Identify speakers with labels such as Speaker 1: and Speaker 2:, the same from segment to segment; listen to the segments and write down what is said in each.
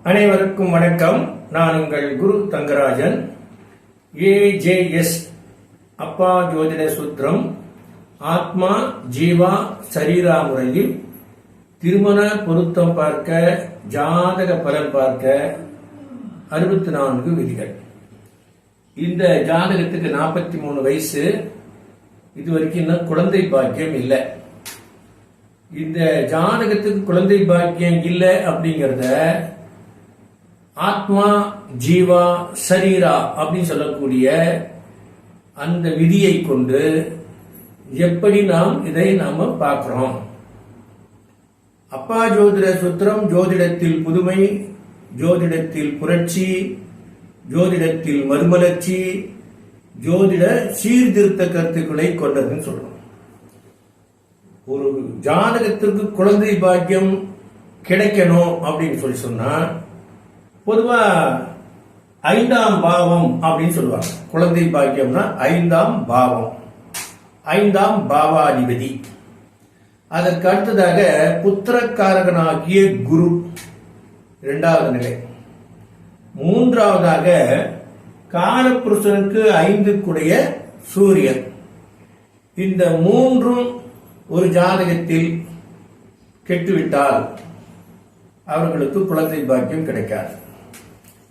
Speaker 1: அனைவருக்கும் வணக்கம். நான் உங்கள் குரு தங்கராஜன். ஏஜேஎஸ் அப்பா ஜோதிட சூத்திரம் ஆத்மா ஜீவா சரீரா முறையில் திருமண பொருத்தம் பார்க்க, ஜாதக பலன் பார்க்க 64 விதிகள். இந்த ஜாதகத்துக்கு 43 வயசு. இதுவரைக்கும் இன்னும் குழந்தை பாக்கியம் இல்லை. இந்த ஜாதகத்துக்கு குழந்தை பாக்கியம் இல்லை அப்படிங்கறத ஆத்மா ஜீவா சரீரா அப்படின்னு சொல்லக்கூடிய அந்த விதியை கொண்டு எப்படி இதை நாம பார்க்கிறோம். அப்பா ஜோதிட சூத்திரம் ஜோதிடத்தில் புதுமை, ஜோதிடத்தில் புரட்சி, ஜோதிடத்தில் மறுமலர்ச்சி, ஜோதிட சீர்திருத்த கருத்துக்களை கொண்டதுன்னு சொல்றோம். ஒரு ஜாதகத்திற்கு குழந்தை பாக்கியம் கிடைக்கணும் அப்படின்னு சொன்னா பொதுவா 5ஆம் பாவம் அப்படின்னு சொல்லுவாங்க. குழந்தை பாக்கியம்னா 5ஆம் பாவம், 5ஆம் பாவாதிபதி. அதற்கு அடுத்ததாக புத்திரக்காரகனாகிய குரு 2வது நிலை. 3வதாக காலபுருஷனுக்கு 5 சூரியன். இந்த 3ம் ஒரு ஜாதகத்தில் கெட்டுவிட்டால் அவர்களுக்கு குழந்தை பாக்கியம் கிடைக்காது.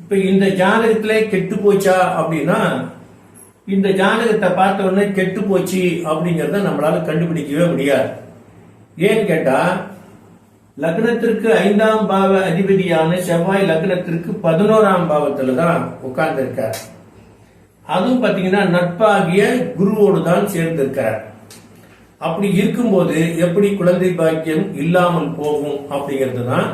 Speaker 1: இப்ப இந்த ஜாதகத்திலே கெட்டு போச்சா அப்படின்னா, இந்த ஜாதகத்தை பார்த்த உடனே கெட்டு போச்சு அப்படிங்கறத நம்மளால கண்டுபிடிக்கவே முடியாது. ஏன்னு கேட்டா, லக்னத்திற்கு 5ஆம் பாவ அதிபதியான செவ்வாய் லக்னத்திற்கு 11ஆம் பாவத்துல தான் உட்கார்ந்து இருக்கார். அதுவும் பாத்தீங்கன்னா நட்பாகிய குருவோடு தான் சேர்ந்து இருக்கார். அப்படி இருக்கும்போது எப்படி குழந்தை பாக்கியம் இல்லாமல் போகும் அப்படிங்கிறது தான்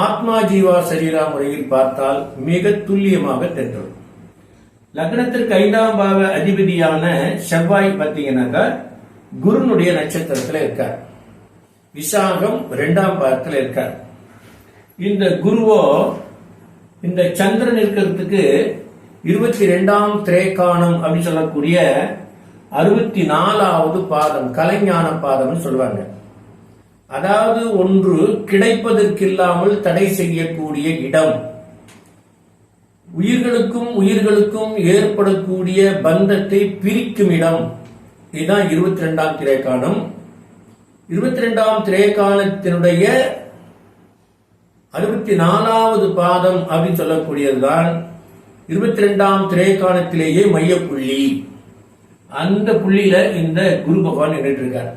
Speaker 1: ஆத்மா ஜீவா சரீரா முறையில் பார்த்தால் மிக துல்லியமாக தெரியும். லக்னத்திற்கு 5ஆம் பாவ அதிபதியான செவ்வாய் பார்த்தீங்கன்னாக்கா குருனுடைய நட்சத்திரத்தில் இருக்கார். விசாகம் 2ஆம் பாவத்தில் இருக்கார். இந்த குருவோ இந்த சந்திரன் இருக்கிறதுக்கு 22ஆம் திரேகானம் அப்படின்னு சொல்லக்கூடிய 64வது பாதம், கலைஞான பாதம் சொல்லுவாங்க. அதாவது ஒன்று கிடைப்பதற்கில்லாமல் தடை செய்யக்கூடிய இடம், உயிர்களுக்கும் ஏற்படக்கூடிய பந்தத்தை பிரிக்கும் இடம். இதுதான் 22ஆம் திரேகானம். 22ஆம் திரேகானத்தினுடைய 64வது பாதம் அப்படின்னு சொல்லக்கூடியதுதான் 22ஆம் திரேகானத்திலேயே மையப்புள்ளி. அந்த புள்ளியில இந்த குரு பகவான் நின்றுட்டு இருக்கார்.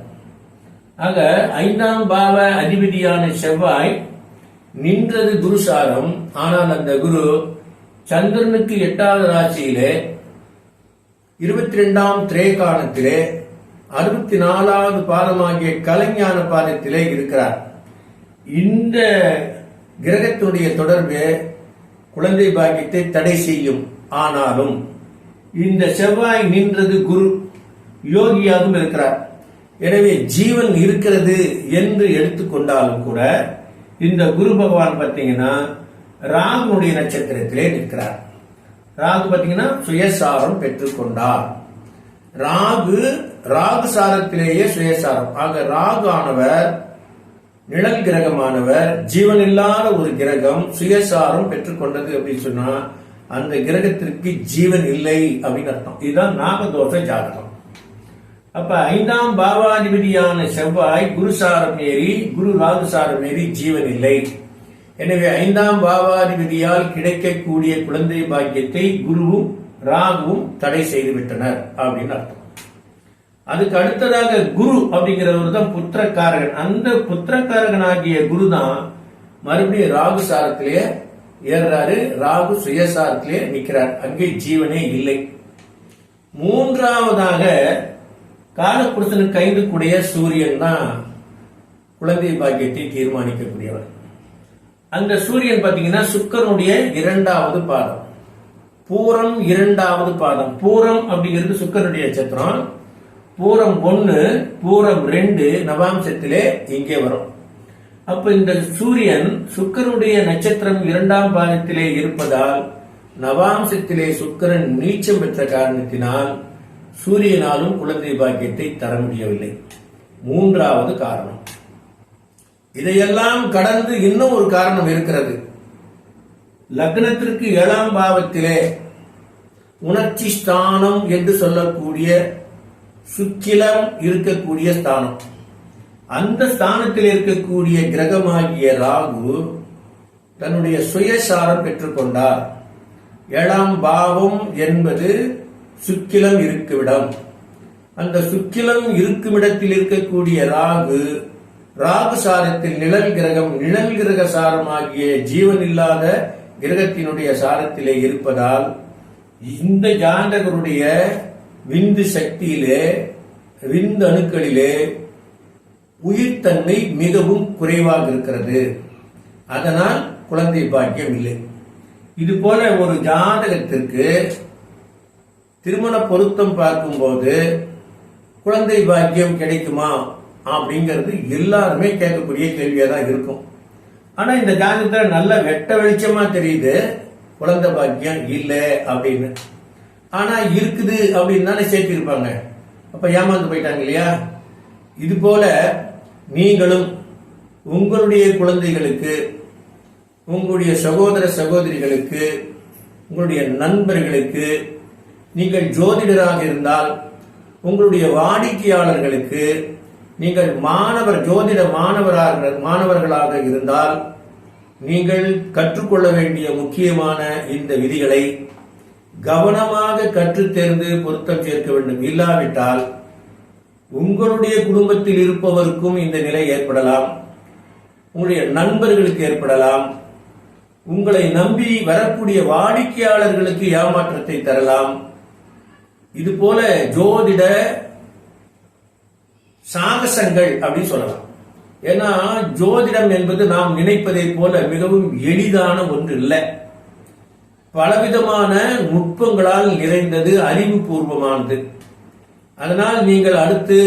Speaker 1: ஆக 5ஆம் பாவ அதிபதியான செவ்வாய் நின்றது குருசாரம். ஆனால் அந்த குரு சந்திரனுக்கு 8வது ராசியிலே 22ஆம் திரேகானத்திலே 64வது பாதமாகிய கலைஞான பாதத்திலே இருக்கிறார். இந்த கிரகத்துடைய தொடர்பு குழந்தை பாக்கியத்தை தடை செய்யும். ஆனாலும் இந்த செவ்வாய் நின்றது குரு யோகியாகவும் இருக்கிறார். எனவே ஜீவன் இருக்கிறது என்று எடுத்துக்கொண்டாலும் கூட இந்த குரு பகவான் பார்த்தீங்கன்னா ராகுனுடைய நட்சத்திரத்திலே நிற்கிறார். ராகு பார்த்தீங்கன்னா சுயசாரம் பெற்றுக்கொண்டார். ராகு சாரத்திலேயே சுயசாரம். ஆக ராகு ஆனவர் நிழல் கிரகமானவர், ஜீவன் இல்லாத ஒரு கிரகம் சுயசாரம் பெற்றுக்கொண்டது அப்படின்னு சொன்னா அந்த கிரகத்திற்கு ஜீவன் இல்லை அப்படின்னு அர்த்தம். இதுதான் நாகதோஷ ஜாதகம். அப்ப 5ஆம் பாவாதிபதியான செவ்வாய் குருசாரம் ஏறி, குரு ராகுசாரம் ஏறி ஜீவன் இல்லை. எனவே 5ஆம் பாவாதிபதியால் கிடைக்கக்கூடிய குழந்தை பாக்கியத்தை குருவும் ராகுவும் தடை செய்து விட்டனர் அப்படின்னு அர்த்தம். அதுக்கு அடுத்ததாக குரு அப்படிங்கிறவர் தான் புத்திரக்காரகன். அந்த புத்திரக்காரகனாகிய குரு தான் மறுபடியும் ராகு சாரத்திலேயே ஏறாரு. ராகு சுயசாரத்திலே நிற்கிறார். அங்கே ஜீவனே இல்லை. 3வதாக காலபுருஷனுக்கு 5 சூரியன் தான் குழந்தை பாக்கியத்தை தீர்மானிக்கக்கூடியவர். அந்த சூரியன் பாத்தீங்கன்னா சுக்கரனுடைய 2வது பாதம், பூரம் 2வது பாதம். பூரம் அப்படிங்கிறது சுக்கரனுடைய நட்சத்திரம். பூரம் 1, பூரம் 2 நவாம்சத்திலே இங்கே வரும். அப்ப இந்த சூரியன் சுக்கரனுடைய நட்சத்திரம் 2ஆம் பாதத்திலே இருப்பதால் நவாம்சத்திலே சுக்கரன் நீச்சம் பெற்ற காரணத்தினால் சூரியனாலும் குழந்தை பாக்கியத்தை தர முடியவில்லை. 3வது காரணம். இதையெல்லாம் கடந்து இன்னும் ஒரு காரணம் இருக்கிறது. லக்னத்திற்கு 7ஆம் பாவத்திலே உணர்ச்சி ஸ்தானம் என்று சொல்லக்கூடிய சுக்கிலம் இருக்கக்கூடிய ஸ்தானம். அந்த ஸ்தானத்தில் இருக்கக்கூடிய கிரகமாகிய ராகு தன்னுடைய சுயசாரம் பெற்றுக்கொண்டார். 7ஆம் பாவம் என்பது சுக்கிலம் இருக்குமிடம். அந்த சுக்கிலம் இருக்குமிடத்தில் இருக்கக்கூடிய ராகு சாரத்தில் நிழல் கிரக சாரமாகிய ஜீவன் இல்லாத கிரகத்தினுடைய சாரத்திலே இருப்பதால் இந்த ஜாதகருடைய விந்து சக்தியிலே, விந்து அணுக்களிலே உயிர்த்தன்மை மிகவும் குறைவாக இருக்கிறது. அதனால் குழந்தை பாக்கியம் இல்லை. இது போல ஒரு ஜாதகத்திற்கு திருமண பொருத்தம் பார்க்கும்போது குழந்தை பாக்கியம் கிடைக்குமா அப்படிங்கிறது எல்லாருமே கேட்கக்கூடிய கேள்வியா தான் இருக்கும். ஆனா இந்த ஜாதகத்துல நல்ல வெட்ட வெளிச்சமா தெரியுது குழந்தை பாக்கியம் இல்லை அப்படின்னு. ஆனா இருக்குது அப்படின்னு தானே சேர்த்திருப்பாங்க. அப்ப ஏமாந்து போயிட்டாங்க இல்லையா? இது போல நீங்களும் உங்களுடைய குழந்தைகளுக்கு, உங்களுடைய சகோதர சகோதரிகளுக்கு, உங்களுடைய நண்பர்களுக்கு, நீங்கள் ஜோதிடராக இருந்தால் உங்களுடைய வாடிக்கையாளர்களுக்கு, நீங்கள் ஜோதிட மாணவர்களாக இருந்தால் நீங்கள் கற்றுக்கொள்ள வேண்டிய முக்கியமான இந்த விதிகளை கவனமாக கற்றுத் தேர்ந்து பொருத்தம் சேர்க்க வேண்டும். இல்லாவிட்டால் உங்களுடைய குடும்பத்தில் இருப்பவருக்கும் இந்த நிலை ஏற்படலாம், உங்களுடைய நண்பர்களுக்கு ஏற்படலாம், உங்களை நம்பி வரக்கூடிய வாடிக்கையாளர்களுக்கு ஏமாற்றத்தை தரலாம். இது போல ஜோதிட சாகசங்கள் அப்படின்னு சொல்லலாம். ஏன்னா ஜோதிடம் என்பது நாம் நினைப்பதை போல மிகவும் எளிதான ஒன்று இல்லை. பலவிதமான நுட்பங்களால் நிறைந்தது, அறிவுபூர்வமானது. அதனால் நீங்கள் அடுத்து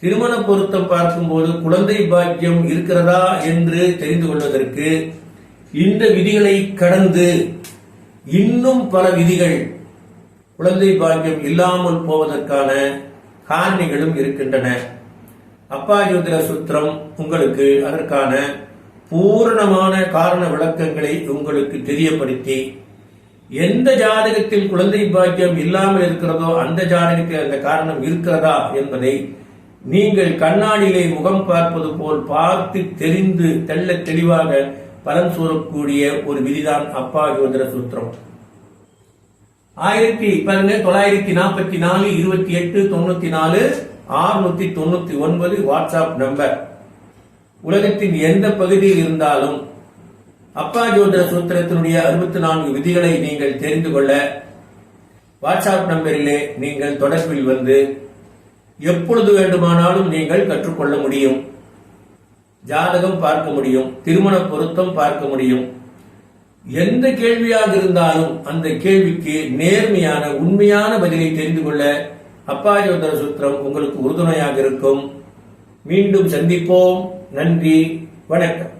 Speaker 1: திருமண பொருத்தம் பார்க்கும்போது குழந்தை பாக்கியம் இருக்கிறதா என்று தெரிந்து கொள்வதற்கு இந்த விதிகளை கடந்து இன்னும் பல விதிகள் குழந்தை பாக்கியம் இல்லாமல் போவதற்கான காரணிகளும் இருக்கின்றன. அப்பா ஜோதிட சூத்திரம் உங்களுக்கு அதற்கான பூரணமான காரண விளக்கங்களை உங்களுக்கு தெரியப்படுத்தி, எந்த ஜாதகத்தில் குழந்தை பாக்கியம் இல்லாமல் இருக்கிறதோ அந்த ஜாதகத்தில் அந்த காரணம் இருக்கிறதா என்பதை நீங்கள் கண்ணாடியிலே முகம் பார்ப்பது போல் பார்த்து தெரிந்து தெள்ள தெளிவாக பலன் கூறக்கூடிய ஒரு விதிதான் அப்பா ஜோதிட சூத்திரம். 944 28 94 699 வாட்ஸ்அப் நம்பர். உலகத்தின் எந்த பகுதியில் இருந்தாலும் அப்பா ஜோதிட சூத்திரத்தினுடைய 64 விதிகளை நீங்கள் தெரிந்து கொள்ள வாட்ஸ்அப் நம்பரிலே நீங்கள் தொடர்பில் வந்து எப்பொழுது வேண்டுமானாலும் நீங்கள் கற்றுக்கொள்ள முடியும். ஜாதகம் பார்க்க முடியும், திருமண பொருத்தம் பார்க்க முடியும். எந்த கேள்வியாக இருந்தாலும் அந்த கேள்விக்கு நேர்மையான உண்மையான பதிலை தெரிந்து கொள்ள அப்பா ஜோதிட சூத்திரம் உங்களுக்கு உறுதுணையாக இருக்கும். மீண்டும் சந்திப்போம். நன்றி, வணக்கம்.